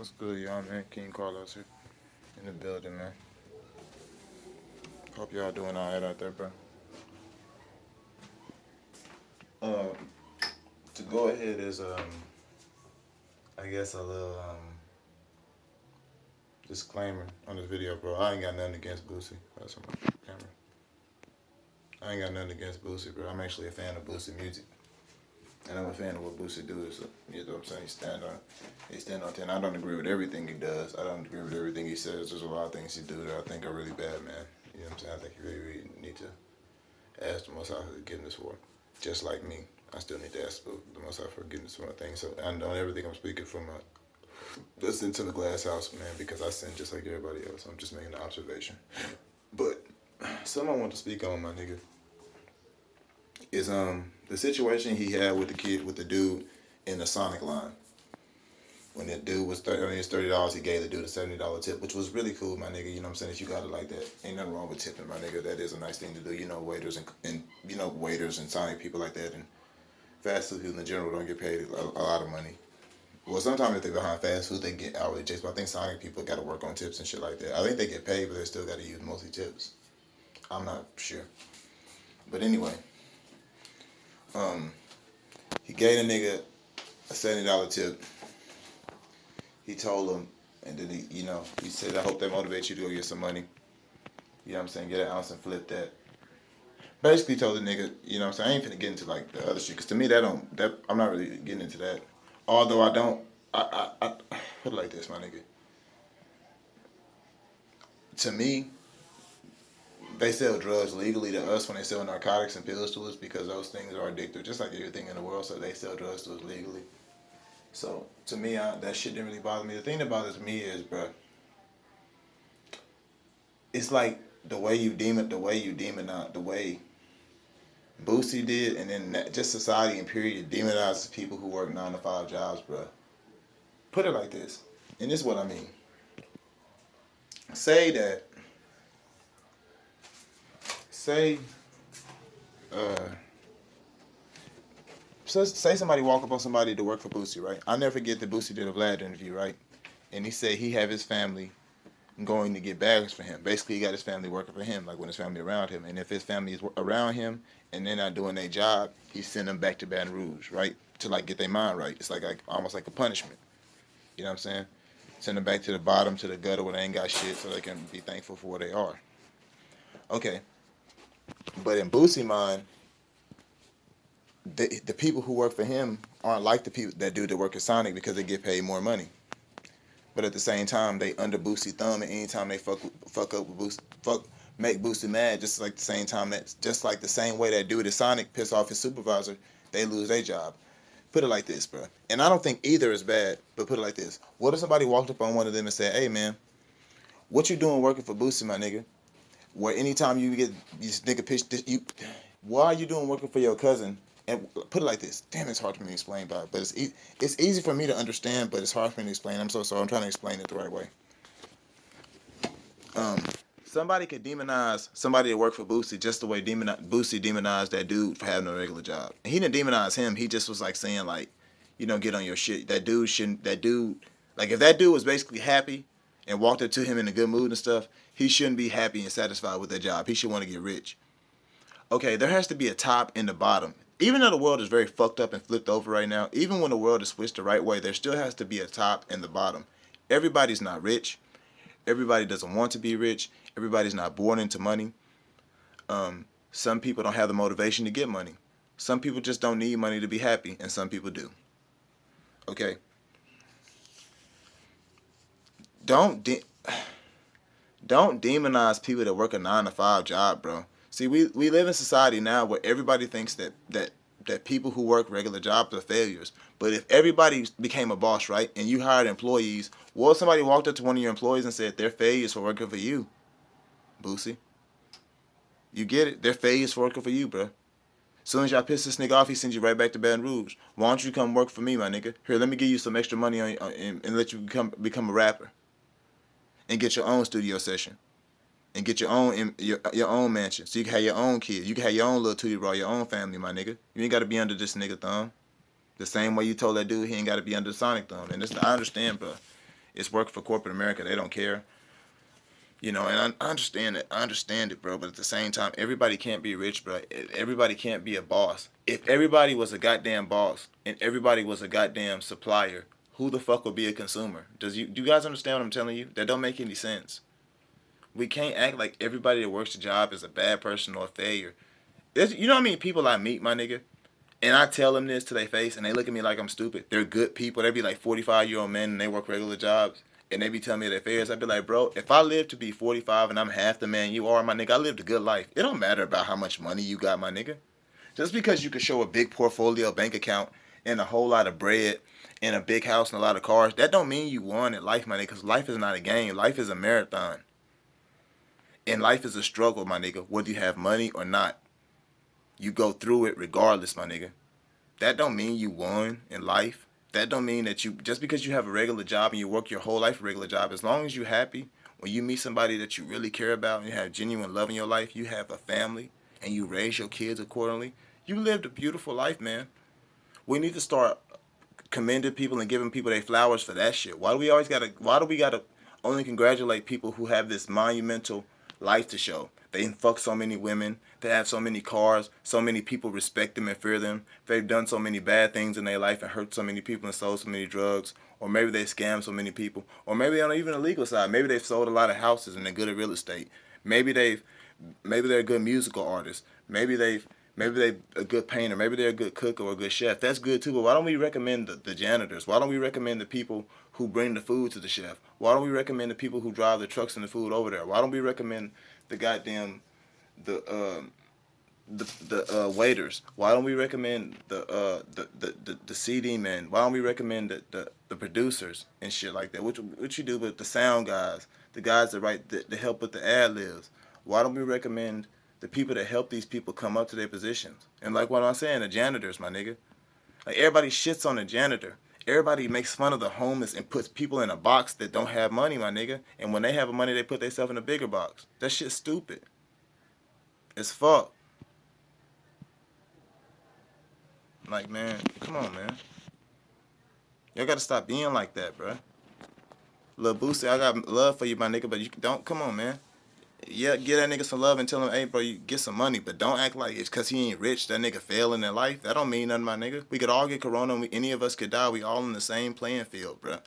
What's good, y'all, man? King Carlos here in the building, man. Hope y'all doing all right out there, bro. Um, to go ahead is I guess a little disclaimer on this video, bro. I ain't got nothing against Boosie. That's on my camera. I ain't got nothing against Boosie, bro. I'm actually a fan of Boosie music, and I'm a fan of what Boosie does. So, you know what I'm saying? He stand on 10. I don't agree with everything he does. I don't agree with everything he says. There's a lot of things he do that I think are really bad, man. You know what I'm saying? I think you really need to ask the Most High for forgiveness for. Just like me, I still need to ask the Most High for forgiveness for my things. So I don't ever think I'm speaking from this into the glass house, man, because I sin just like everybody else. I'm just making an observation. But something I want to speak on, my nigga, is the situation he had with the dude in the Sonic line. When that dude was $30, he gave the dude a $70 tip, which was really cool, my nigga. You know what I'm saying? If you got it like that, ain't nothing wrong with tipping, my nigga. That is a nice thing to do. You know, waiters and you know, waiters and Sonic people like that, and fast food people in general don't get paid a lot of money. Well, sometimes if they're behind fast food, they get hourly checks. But I think Sonic people got to work on tips and shit like that. I think they get paid, but they still got to use mostly tips. I'm not sure, but anyway, he gave the nigga a $70 tip. He told him, and then he said, I hope that motivates you to go get some money. You know what I'm saying? Get an ounce and flip that. Basically told the nigga, you know what I'm saying? I ain't finna get into like the other shit, because to me I'm not really getting into that. Although I put it like this, my nigga. To me, they sell drugs legally to us when they sell narcotics and pills to us, because those things are addictive, just like everything in the world, so they sell drugs to us legally. So to me, that shit didn't really bother me. The thing that bothers me is, bro, it's like the way the way Boosie did, and then just society and period demonizes people who work 9 to 5 jobs, bro. Put it like this, and this is what I mean. Say that, say, uh, say somebody walk up on somebody to work for Boosie, right? I'll never forget that Boosie did a Vlad interview, right? And he said he have his family going to get bags for him. Basically, he got his family working for him, like when his family around him. And if his family is around him and they're not doing their job, he send them back to Baton Rouge, right? To like get their mind right. It's like almost like a punishment. You know what I'm saying? Send them back to the bottom, to the gutter where they ain't got shit, so they can be thankful for where they are. Okay. But in Boosie mind, the people who work for him aren't like the people that do the work at Sonic, because they get paid more money. But at the same time, they under Boosie thumb, and anytime they fuck up with Boosie, make Boosie mad, just like the same way that dude at Sonic piss off his supervisor, they lose their job. Put it like this, bro. And I don't think either is bad, but put it like this. What if somebody walked up on one of them and said, hey, man, what you doing working for Boosie, my nigga? Where anytime you get this nigga pitch this, why are you doing working for your cousin? And put it like this. Damn, it's hard for me to explain, but it's easy for me to understand, but it's hard for me to explain. I'm so sorry. I'm trying to explain it the right way. Somebody could demonize somebody that worked for Boosie just the way Boosie demonized that dude for having a regular job. And he didn't demonize him. He just was like saying, like, get on your shit. That dude shouldn't. Like, if that dude was basically happy and walked up to him in a good mood and stuff, he shouldn't be happy and satisfied with that job. He should want to get rich. Okay, there has to be a top and a bottom. Even though the world is very fucked up and flipped over right now, even when the world is switched the right way, there still has to be a top and the bottom. Everybody's not rich. Everybody doesn't want to be rich. Everybody's not born into money. Some people don't have the motivation to get money. Some people just don't need money to be happy, and some people do. Okay? Don't demonize people that work a 9 to 5 job, bro. See, we live in society now where everybody thinks that people who work regular jobs are failures. But if everybody became a boss, right, and you hired employees, what if somebody walked up to one of your employees and said they're failures for working for you, Boosie? You get it? They're failures for working for you, bro. As soon as y'all piss this nigga off, he sends you right back to Baton Rouge. Why don't you come work for me, my nigga? Here, let me give you some extra money and let you become a rapper. And get your own studio session. And get your own mansion, so you can have your own kids. You can have your own little tootie raw, your own family, my nigga. You ain't got to be under this nigga thumb. The same way you told that dude he ain't got to be under the Sonic thumb. And I understand, bro. It's work for corporate America. They don't care. You know, and I understand it. I understand it, bro. But at the same time, everybody can't be rich, bro. Everybody can't be a boss. If everybody was a goddamn boss and everybody was a goddamn supplier, who the fuck would be a consumer? Do you guys understand what I'm telling you? That don't make any sense. We can't act like everybody that works the job is a bad person or a failure. You know what I mean? People I meet, my nigga, and I tell them this to their face, and they look at me like I'm stupid. They're good people. They be like 45-year-old men, and they work regular jobs, and they be telling me their fears. I be like, bro, if I live to be 45 and I'm half the man you are, my nigga, I lived a good life. It don't matter about how much money you got, my nigga. Just because you can show a big portfolio bank account and a whole lot of bread and a big house and a lot of cars, that don't mean you won in life, my nigga, because life is not a game. Life is a marathon. And life is a struggle, my nigga, whether you have money or not. You go through it regardless, my nigga. That don't mean you won in life. That don't mean that you, just because you have a regular job and you work your whole life a regular job, as long as you're happy, when you meet somebody that you really care about and you have genuine love in your life, you have a family and you raise your kids accordingly, you lived a beautiful life, man. We need to start commending people and giving people their flowers for that shit. Why do we gotta only congratulate people who have this monumental life to show? They fuck so many women, they have so many cars, so many people respect them and fear them. They've done so many bad things in their life and hurt so many people and sold so many drugs. Or maybe they scam so many people. Or maybe on even the legal side, maybe they've sold a lot of houses and they're good at real estate. Maybe they're a good musical artist. Maybe they a good painter. Maybe they're a good cook or a good chef. That's good too. But why don't we recommend the janitors? Why don't we recommend the people who bring the food to the chef? Why don't we recommend the people who drive the trucks and the food over there? Why don't we recommend the goddamn the waiters? Why don't we recommend the CD men? Why don't we recommend the producers and shit like that? What you do with the sound guys, the guys that write that help with the ad libs? Why don't we recommend the people that help these people come up to their positions? And like what I'm saying, the janitors, my nigga. Like everybody shits on the janitor. Everybody makes fun of the homeless and puts people in a box that don't have money, my nigga. And when they have money, they put themselves in a bigger box. That shit's stupid. It's fuck. Like, man, come on, man. Y'all gotta stop being like that, bro. Lil Boosie, I got love for you, my nigga, but you don't, come on, man. Yeah, give that nigga some love and tell him, hey, bro, you get some money, but don't act like it's because he ain't rich, that nigga failing in life. That don't mean nothing, my nigga. We could all get corona, and any of us could die. We all in the same playing field, bro.